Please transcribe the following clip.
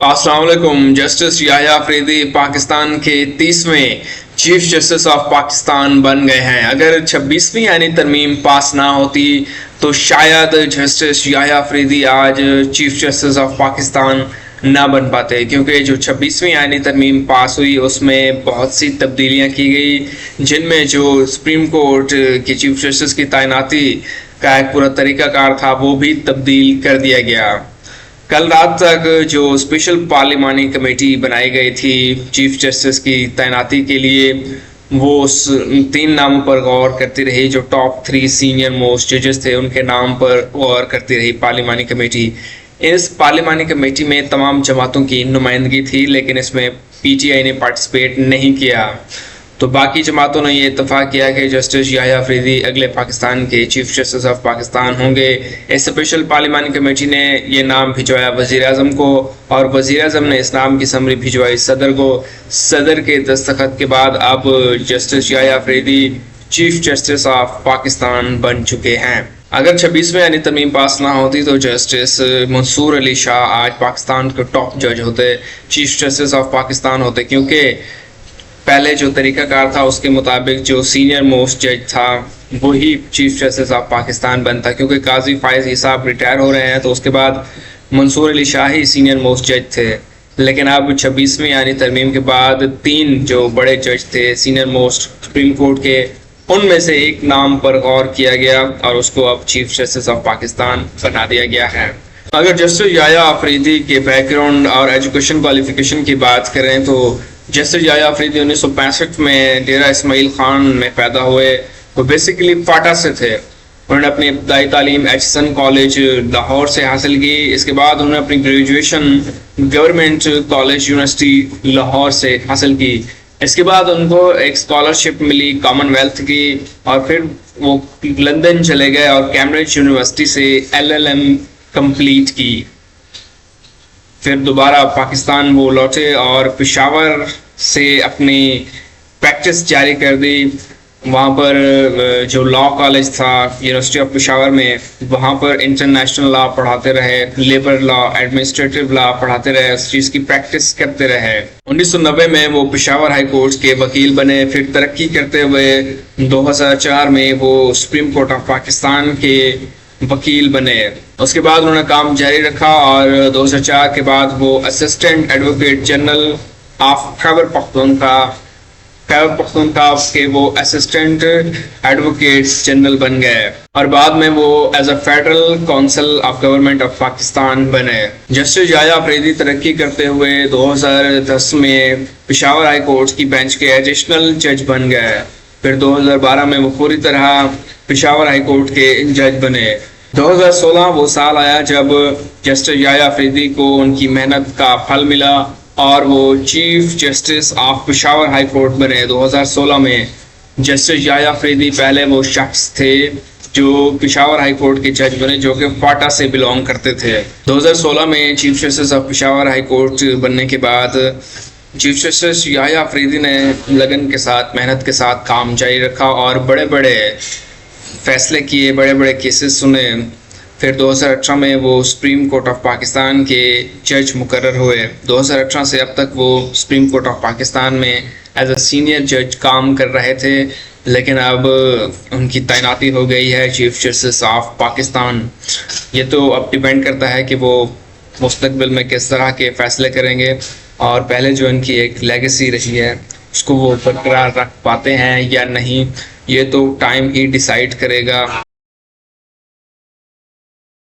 अस्सलाम वालेकुम। जस्टिस याह्या अफरीदी पाकिस्तान के 30वें चीफ जस्टिस ऑफ पाकिस्तान बन गए हैं। अगर 26वीं यानी तरमीम पास ना होती तो शायद जस्टिस याह्या अफरीदी आज चीफ जस्टिस ऑफ पाकिस्तान ना बन पाते, क्योंकि जो 26वीं यानी तरमीम पास हुई उसमें बहुत सी तब्दीलियां की गई, जिनमें जो सुप्रीम कोर्ट के चीफ जस्टिस की तैनाती का एक पूरा तरीकाकार था वो भी तब्दील कर दिया गया। कल रात तक जो स्पेशल पार्लिमानी कमेटी बनाई गई थी चीफ जस्टिस की तैनाती के लिए, वो उस 3 नामों पर गौर करती रही। जो टॉप 3 सीनियर मोस्ट जजेस थे उनके नाम पर गौर करती रही पार्लिमानी कमेटी। इस पार्लिमानी कमेटी में तमाम जमातों की नुमाइंदगी थी, लेकिन इसमें पीटीआई ने पार्टिसिपेट नहीं किया। तो बाकी जमातों ने ये इत्तेफाक किया कि जस्टिस याह्या अफरीदी अगले पाकिस्तान के चीफ जस्टिस ऑफ पाकिस्तान होंगे। इस स्पेशल पार्लिमानी कमेटी ने ये नाम भिजवाया वज़ीर आज़म को, और वज़ीर आज़म ने इस नाम की समरी भिजवाई सदर को। सदर के दस्तखत के बाद अब justice Yahya Afridi chief justice of Pakistan बन चुके हैं। अगर 26वें यानी तरमीम पास ना होती तो जस्टिस मंसूर अली शाह आज पाकिस्तान के टॉप जज होते, चीफ जस्टिस ऑफ पाकिस्तान होते, क्योंकि पहले जो तरीकाकार था उसके मुताबिक जो सीनियर मोस्ट जज था वही चीफ जस्टिस ऑफ पाकिस्तान बनता, क्योंकि काजी फायज साहब रिटायर हो रहे हैं तो उसके बाद मंसूर अली शाह ही सीनियर मोस्ट जज थे। लेकिन अब 26वें यानी तरमीम के बाद 3 जो बड़े जज थे सीनियर मोस्ट सुप्रीम कोर्ट के, उनमें से एक नाम पर गौर किया गया और उसको अब चीफ जस्टिस ऑफ पाकिस्तान बना दिया गया है। अगर जस्टिस याह्या अफरीदी के बैकग्राउंड और एजुकेशन क्वालिफिकेशन की बात करें तो जस्टिस याह्या अफरीदी 1965 में डेरा इस्माइल खान में पैदा हुए। वो बेसिकली फाटा से थे। उन्होंने अपनी इब्तदाई तालीम एचसन कॉलेज लाहौर से हासिल की। इसके बाद उन्होंने अपनी graduation government college university Lahore से हासिल की। इसके बाद उनको एक स्कॉलरशिप मिली कॉमनवेल्थ की, और फिर वो लंदन चले गए और कैम्ब्रिज यूनिवर्सिटी से LLM कंप्लीट की। फिर दोबारा पाकिस्तान वो लौटे और पेशावर से अपनी प्रैक्टिस जारी कर दी। वहाँ पर जो लॉ कॉलेज था यूनिवर्सिटी ऑफ पेशावर में, वहाँ पर इंटरनेशनल लॉ पढ़ाते रहे, लेबर लॉ, एडमिनिस्ट्रेटिव लॉ पढ़ाते रहे, उस चीज़ की प्रैक्टिस करते रहे। 1990 में वो पेशावर हाई कोर्ट के वकील बने। फिर तरक्की करते हुए 2004 में वो सुप्रीम कोर्ट ऑफ पाकिस्तान के वकील बने। उसके बाद उन्होंने काम जारी रखा और 2004 के बाद वो assistant advocate general of Khyber Pakhtunkhwa के वो असिस्टेंट एडवोकेट जनरल बन गए, और बाद में वो as a federal council of government of Pakistan बने। जस्टिस याह्या अफरीदी तरक्की करते हुए 2010 में पेशावर हाई कोर्ट की बेंच के एडिशनल जज बन गए। फिर 2012 में वो पूरी तरह पेशावर हाई कोर्ट के जज बने। 2016 वो साल आया जब जस्टिस याह्या अफरीदी को उनकी मेहनत का फल मिला और वो chief justice of Peshawar high court बने। 2016 में जस्टिस याह्या अफरीदी पहले वो शख्स थे जो पेशावर हाई कोर्ट के जज बने जो कि फाटा से बिलोंग करते थे। 2016 में chief justice of Peshawar high court बनने के बाद चीफ जस्टिस याह्या अफरीदी ने लगन के साथ, मेहनत के साथ काम जारी रखा और बड़े बड़े फैसले किए, बड़े बड़े केसेस सुने। फिर 2018 में वो सुप्रीम कोर्ट ऑफ पाकिस्तान के जज मुकर्रर हुए। 2018 से अब तक वो सुप्रीम कोर्ट ऑफ पाकिस्तान में एज अ सीनियर जज काम कर रहे थे, लेकिन अब उनकी तैनाती हो गई है चीफ जस्टिस ऑफ पाकिस्तान। ये तो अब डिपेंड करता है कि वो मुस्तकबिल में किस तरह के फ़ैसले करेंगे, और पहले जो इनकी एक लेगेसी रही है उसको वो बरकरार रख पाते हैं या नहीं, ये तो टाइम ही डिसाइड करेगा।